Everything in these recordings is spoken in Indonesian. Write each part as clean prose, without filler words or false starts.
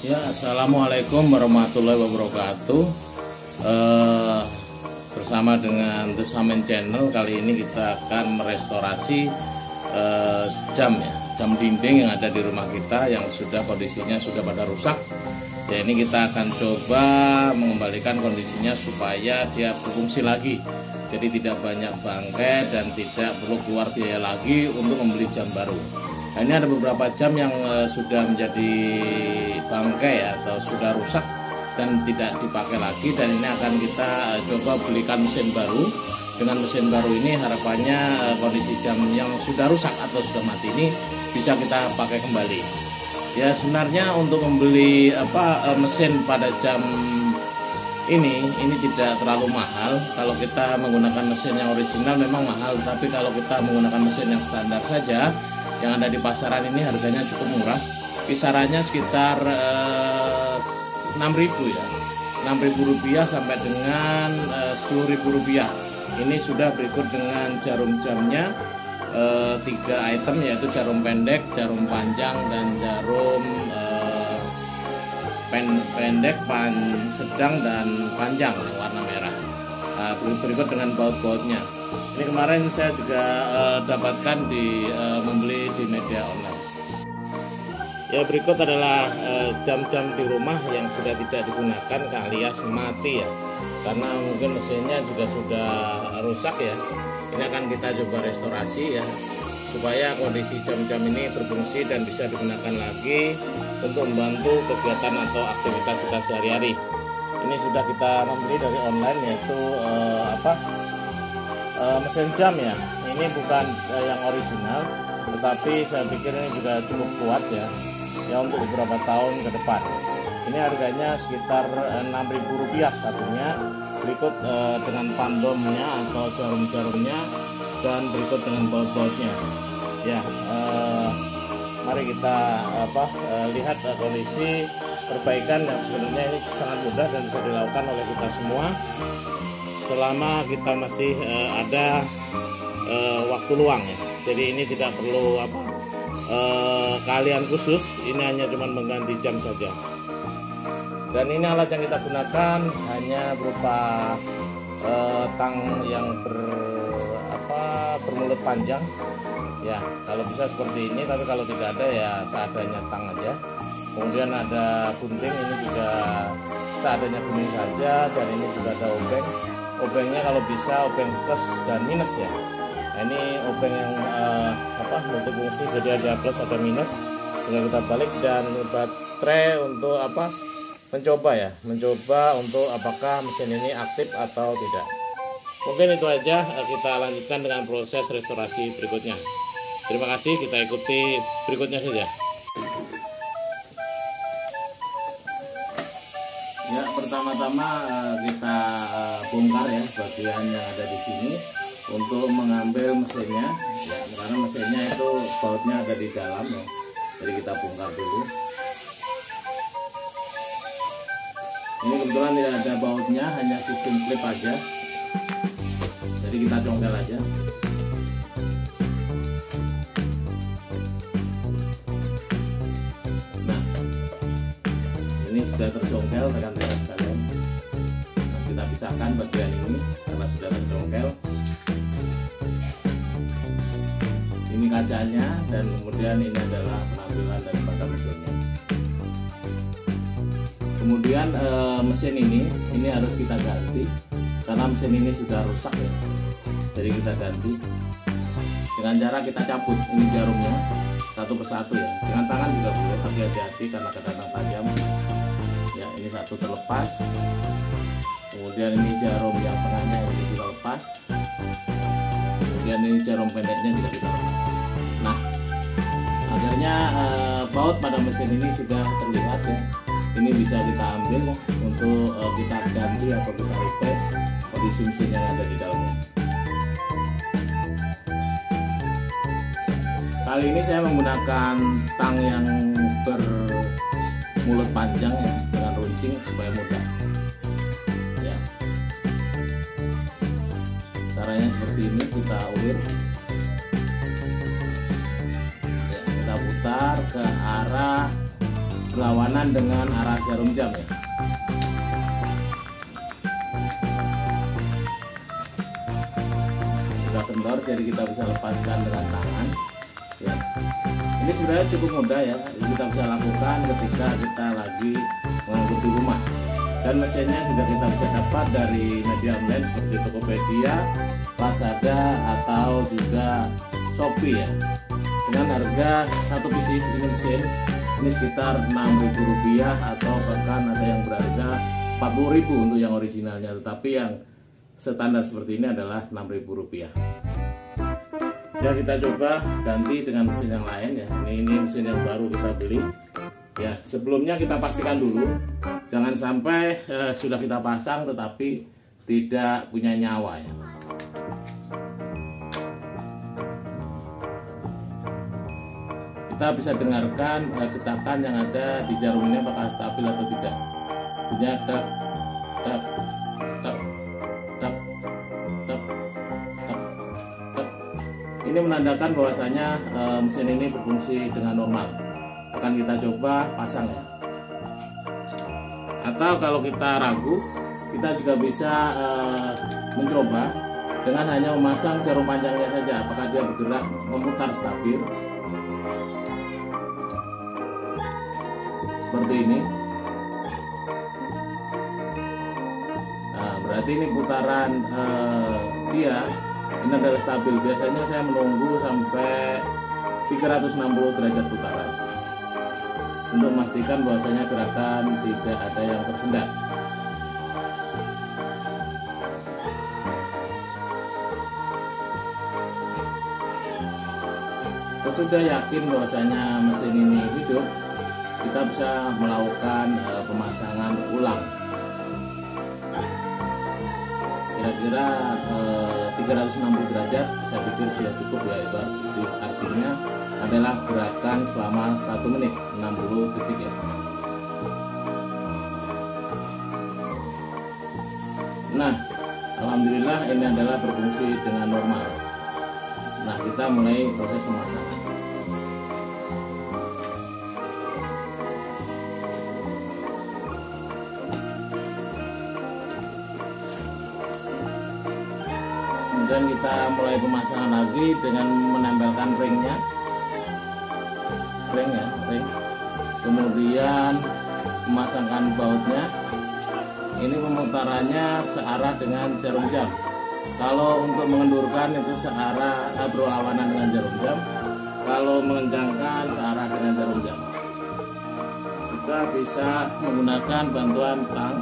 Ya, assalamualaikum warahmatullahi wabarakatuh. Bersama dengan The Samen Channel, kali ini kita akan merestorasi jam dinding yang ada di rumah kita yang sudah kondisinya sudah pada rusak. Ya, ini kita akan coba mengembalikan kondisinya supaya dia berfungsi lagi. Jadi tidak banyak bangkai dan tidak perlu keluar biaya lagi untuk membeli jam baru. Nah, ini ada beberapa jam yang sudah menjadi bangkai atau sudah rusak dan tidak dipakai lagi, dan ini akan kita coba belikan mesin baru. Dengan mesin baru ini harapannya kondisi jam yang sudah rusak atau sudah mati ini bisa kita pakai kembali. Ya, sebenarnya untuk membeli mesin pada jam ini tidak terlalu mahal. Kalau kita menggunakan mesin yang original memang mahal, tapi kalau kita menggunakan mesin yang standar saja yang ada di pasaran ini harganya cukup murah, kisarannya sekitar 6.000 ya, 6.000 rupiah sampai dengan 10.000 rupiah. Ini sudah berikut dengan jarum jamnya 3 item, yaitu jarum pendek, jarum panjang, dan jarum pendek, sedang, dan panjang yang warna merah. Nah, berikut dengan baut-bautnya. Ini kemarin saya juga dapatkan membeli di media online. Ya, berikut adalah jam-jam di rumah yang sudah tidak digunakan alias mati ya, karena mungkin mesinnya juga sudah rusak ya. Ini akan kita coba restorasi ya, supaya kondisi jam-jam ini berfungsi dan bisa digunakan lagi untuk membantu kegiatan atau aktivitas kita sehari-hari. Ini sudah kita membeli dari online, yaitu mesin jam ya. Ini bukan yang original, tetapi saya pikir ini juga cukup kuat ya untuk beberapa tahun ke depan. Ini harganya sekitar 6.000 rupiah satunya, berikut dengan pandomnya atau jarum-jarumnya, dan berikut dengan baut-bautnya ya. Mari kita lihat kondisi perbaikan yang sebenarnya ini sangat mudah dan bisa dilakukan oleh kita semua selama kita masih ada waktu luang ya. Jadi ini tidak perlu keahlian khusus, ini hanya cuma mengganti jam saja. Dan ini alat yang kita gunakan hanya berupa tang yang bermulut panjang ya. Kalau bisa seperti ini, tapi kalau tidak ada ya seadanya tang aja. Kemudian ada gunting, ini juga seadanya gunting saja, dan ini juga ada obeng. Obengnya kalau bisa obeng plus dan minus ya. Nah, ini obeng yang multifungsi, jadi ada plus ada minus, tinggal kita balik. Dan baterai untuk mencoba untuk apakah mesin ini aktif atau tidak. Mungkin itu aja, kita lanjutkan dengan proses restorasi berikutnya. Terima kasih, kita ikuti berikutnya saja. Ya, pertama-tama kita bongkar ya bagian yang ada di sini untuk mengambil mesinnya ya, karena mesinnya itu bautnya ada di dalam ya. Jadi kita bongkar dulu. Ini kebetulan tidak ada bautnya, hanya sistem klip aja. Jadi kita congkel aja. Nah, ini sudah tercongkel rekan-rekan sekalian. Nah, kita pisahkan bagian ini karena sudah tercongkel. Ini kacanya, dan kemudian ini adalah penampilan daripada mesinnya. Kemudian mesin ini harus kita ganti karena mesin ini sudah rusak ya. Jadi kita ganti dengan cara kita cabut ini jarumnya satu persatu ya. Dengan tangan juga boleh, tapi hati-hati karena kadang-kadang tajam. Ya, ini satu terlepas. Kemudian ini jarum yang tengahnya ini juga lepas. Kemudian ini jarum pendeknya juga kita lepas. Nah, akhirnya baut pada mesin ini sudah terlihat ya. Ini bisa kita ambil ya, untuk kita ganti atau kita replace kondisi mesin yang ada di dalamnya. Kali ini saya menggunakan tang yang bermulut panjang ya, dengan runcing supaya mudah ya. Caranya seperti ini, kita ulir ya, kita putar ke arah berlawanan dengan arah jarum jam ya. Sudah kendor, jadi kita bisa lepaskan dengan tangan ya. Ini sebenarnya cukup mudah ya, kita bisa lakukan ketika kita lagi mengangkut di rumah. Dan mesinnya juga kita bisa dapat dari media online seperti Tokopedia, Lazada, atau juga Shopee ya. Dengan harga satu pieces ini mesin ini sekitar Rp6.000, atau bahkan ada yang berharga Rp40.000 untuk yang originalnya, tetapi yang standar seperti ini adalah Rp6.000 ya. Kita coba ganti dengan mesin yang lain ya. Ini mesin yang baru kita beli ya. Sebelumnya kita pastikan dulu, jangan sampai sudah kita pasang tetapi tidak punya nyawa ya. Kita bisa dengarkan detakan yang ada di jarum ini apakah stabil atau tidak. Bunyinya dak dak dak dak dak dak dak. Ini menandakan bahwasanya mesin ini berfungsi dengan normal. Akan kita coba pasang ya. Atau kalau kita ragu, kita juga bisa mencoba dengan hanya memasang jarum panjangnya saja, apakah dia bergerak memutar stabil seperti ini. Nah, berarti ini putaran dia ini adalah stabil. Biasanya saya menunggu sampai 360 derajat putaran untuk memastikan bahwasanya gerakan tidak ada yang tersendat. Sesudah yakin bahwasanya mesin ini hidup, kita bisa melakukan pemasangan ulang. Kira-kira 360 derajat saya pikir sudah cukup ya. Itu artinya adalah gerakan selama 1 menit 60 detik ya. Nah, alhamdulillah ini adalah berfungsi dengan normal. Nah, kita mulai proses pemasangan. Kemudian kita mulai pemasangan lagi dengan menempelkan ringnya, ring. Kemudian memasangkan bautnya. Ini pemutarannya searah dengan jarum jam. Kalau untuk mengendurkan itu searah berlawanan dengan jarum jam. Kalau mengencangkan searah dengan jarum jam. Kita bisa menggunakan bantuan tang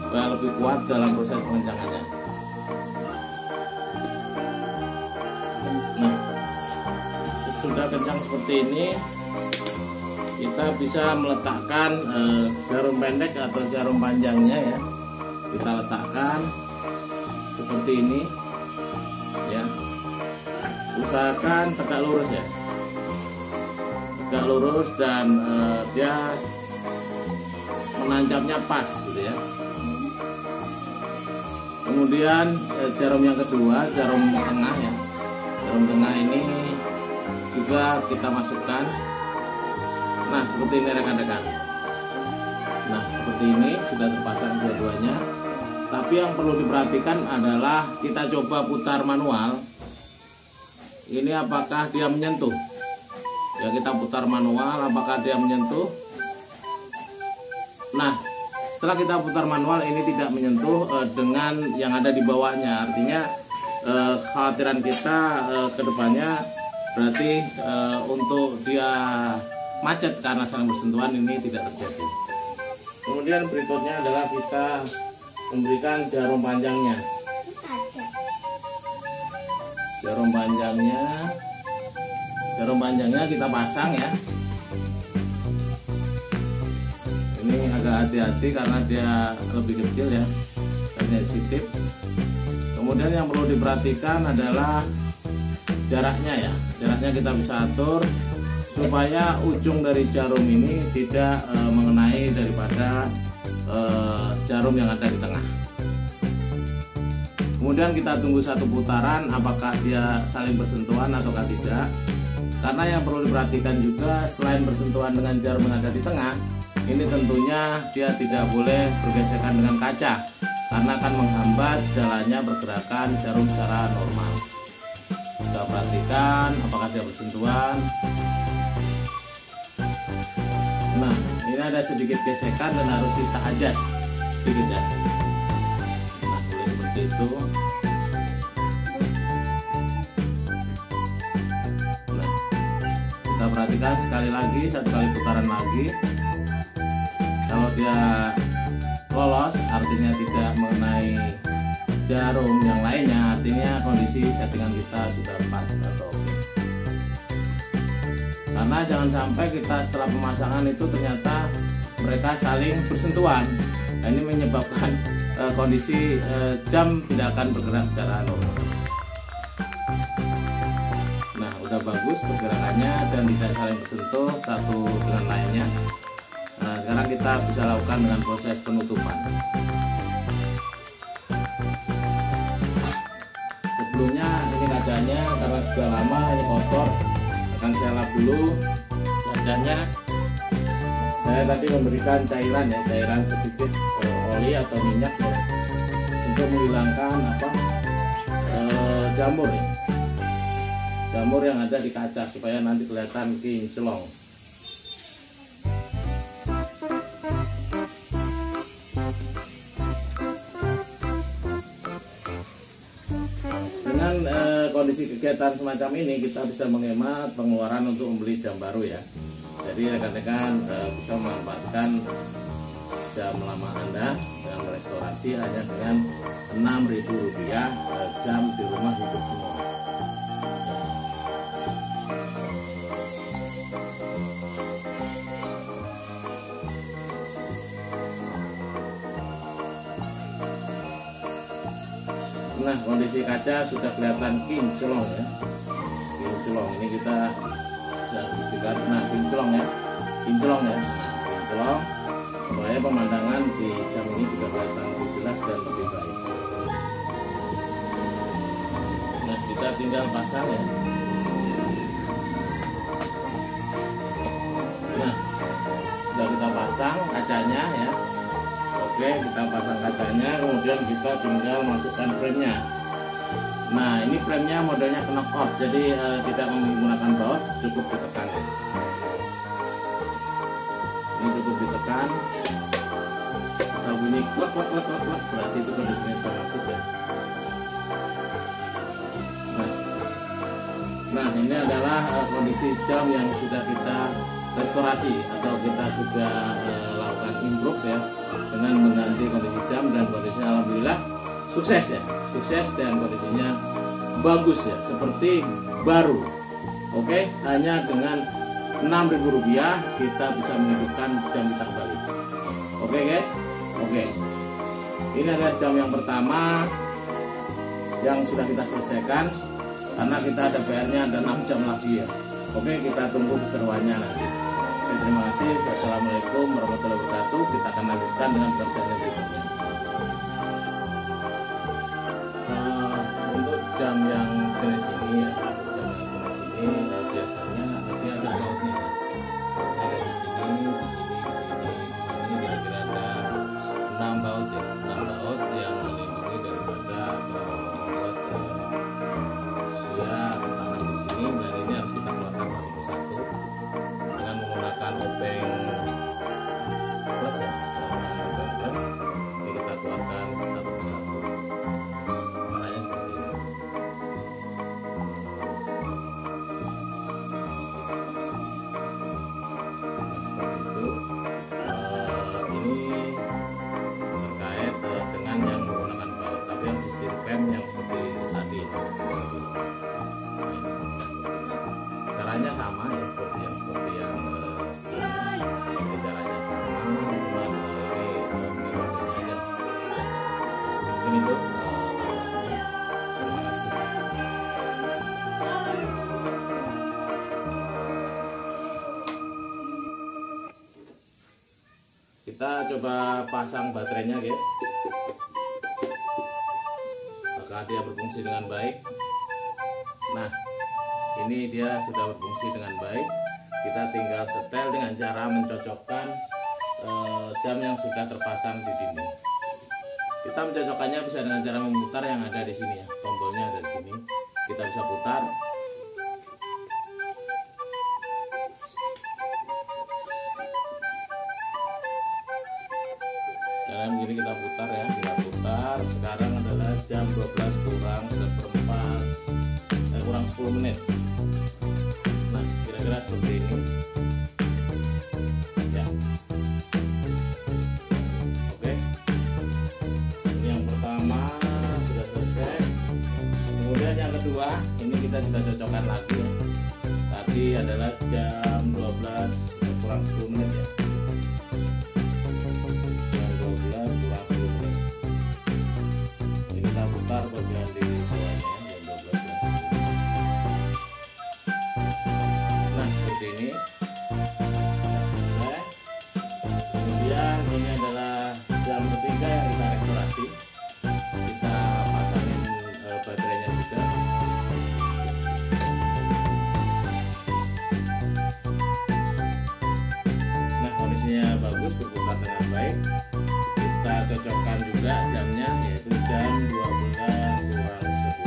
supaya lebih kuat dalam proses pengencangannya. Nah, sesudah kencang seperti ini, kita bisa meletakkan jarum pendek atau jarum panjangnya ya. Kita letakkan seperti ini ya. Usahakan tegak lurus ya, tegak lurus dan dia menancapnya pas gitu ya. Kemudian jarum yang kedua, jarum tengah ya. Jarum tengah ini juga kita masukkan. Nah, seperti ini rekan-rekan. Nah, seperti ini sudah terpasang dua-duanya. Tapi yang perlu diperhatikan adalah kita coba putar manual. Ini apakah dia menyentuh? Ya, kita putar manual, apakah dia menyentuh? Nah, setelah kita putar manual ini tidak menyentuh dengan yang ada di bawahnya. Artinya kekhawatiran kita ke depannya berarti untuk dia macet karena saling bersentuhan ini tidak terjadi. Kemudian berikutnya adalah kita memberikan jarum panjangnya. Jarum panjangnya kita pasang ya. Ini agak hati-hati karena dia lebih kecil ya, sensitif. Kemudian yang perlu diperhatikan adalah jaraknya ya. Jaraknya kita bisa atur supaya ujung dari jarum ini tidak mengenai daripada jarum yang ada di tengah. Kemudian kita tunggu satu putaran apakah dia saling bersentuhan ataukah tidak. Karena yang perlu diperhatikan juga, selain bersentuhan dengan jarum yang ada di tengah, ini tentunya dia tidak boleh bergesekan dengan kaca, karena akan menghambat jalannya pergerakan jarum secara normal. Kita perhatikan apakah dia bersentuhan. Nah, ini ada sedikit gesekan dan harus kita adjust sedikit ya. Nah, boleh seperti itu. Nah, kita perhatikan sekali lagi, satu kali putaran lagi. Kalau dia lolos, artinya tidak mengenai jarum yang lainnya, artinya kondisi settingan kita sudah pas atau oke. Karena jangan sampai kita setelah pemasangan itu ternyata mereka saling bersentuhan. Nah, ini menyebabkan kondisi jam tidak akan bergerak secara normal. Nah, udah bagus pergerakannya dan tidak saling bersentuh satu dengan lainnya. Nah, sekarang kita bisa lakukan dengan proses penutupan. Sebelumnya ini kacanya karena sudah lama ini kotor, akan saya lap dulu kacanya. Saya tadi memberikan cairan ya, cairan sedikit oli atau minyak ya, untuk menghilangkan jamur ya. Jamur yang ada di kaca supaya nanti kelihatan kinclong. Dengan kondisi kegiatan semacam ini kita bisa menghemat pengeluaran untuk membeli jam baru ya. Jadi rekan-rekan bisa memanfaatkan jam lama Anda dengan restorasi hanya dengan Rp6.000 jam di rumah hidup semua. Nah, kondisi kaca sudah kelihatan kinclong ya. Kinclong ini kita bisa buktikan. Nah, kinclong ya. Kinclong ya. Kinclong supaya pemandangan di jam ini juga kelihatan lebih jelas dan lebih baik. Nah, kita tinggal pasang ya. Nah, sudah kita pasang kacanya ya. Oke, kita pasang kacanya, kemudian kita tinggal masukkan frame-nya. Nah, ini frame-nya modelnya knock off, jadi tidak menggunakan baut, cukup ditekan. Ini cukup ditekan. Asal bunyi klek klek klek klek, berarti itu kondisinya sudah masuk ya. Nah, ini adalah kondisi jam yang sudah kita restorasi atau kita sudah lakukan improve ya, dengan mengganti kondisi jam, dan kondisinya alhamdulillah sukses ya, sukses dan kondisinya bagus ya, seperti baru. Oke, hanya dengan Rp6.000 kita bisa menghidupkan jam kita kembali. Oke guys, oke. Ini adalah jam yang pertama yang sudah kita selesaikan, karena kita ada PR-nya ada 6 jam lagi ya. Oke, kita tunggu keseruannya nanti. Oke, terima kasih. Wassalamualaikum warahmatullahi wabarakatuh. Kita akan lanjutkan dengan pekerjaan berikutnya. Untuk jam yang jenis ini ya, jam yang jenis ini biasanya nanti ada bautnya ya. Ada di sini, di sini kira-kira ada 6 baut ya, 6 baut yang melindungi daripada membuat dia tangan di sini, dan ini harus kita keluarkan satu persatu dengan menggunakan obeng plus ya, menggunakan obeng plus. Ini kita keluarkan satu persatu. Caranya seperti ini. Nah, seperti itu. Ini terkait dengan yang menggunakan baut, tapi yang sistem rem yang seperti tadi. Caranya sama ya, seperti yang sebelumnya. Ini caranya sama, cuma ini metodenya aja. Ini tuh tambahannya. Terima kasih. Kita coba pasang baterainya guys, apakah dia berfungsi dengan baik. Nah, ini dia sudah berfungsi dengan baik. Kita tinggal setel dengan cara mencocokkan jam yang sudah terpasang di dinding. Kita mencocokkannya bisa dengan cara memutar yang ada di sini ya, tombolnya ada di sini. Kita bisa putar. Dan begini kita putar ya, kita putar. Sekarang adalah jam 12 kurang seperempat, kurang 10 menit. Nah, kira-kira seperti ini. Ya. Oke. Ini yang pertama sudah selesai. Kemudian yang kedua, ini kita juga cocokkan lagi ya. Tadi adalah jam 12 kurang 10 menit ya. Putar bagian di bawahnya jam 12 ya. Nah seperti ini selesai. Kemudian ini adalah jam ketiga yang kita restorasi. Kita pasangin baterainya juga. Nah kondisinya bagus, berputar dengan baik. Kita cocokkan juga jamnya, yaitu jam 12 kurang 10.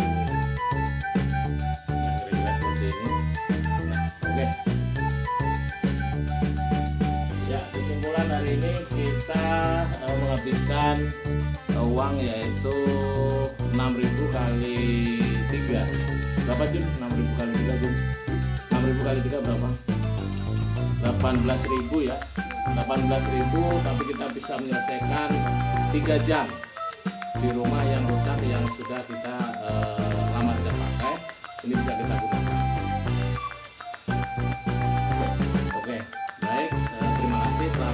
Nah kira-kira seperti ini. Nah oke. Ya, kesimpulan hari ini kita menghabiskan uang yaitu 6.000 kali 3. Berapa Jun? 6.000 kali 3 Jun? 6.000 kali 3 berapa? 18.000 ya. 18.000, tapi kita bisa menyelesaikan 3 jam di rumah yang rusak, yang sudah kita lama tidak pakai. Ini bisa kita gunakan. Oke, baik, terima kasih telah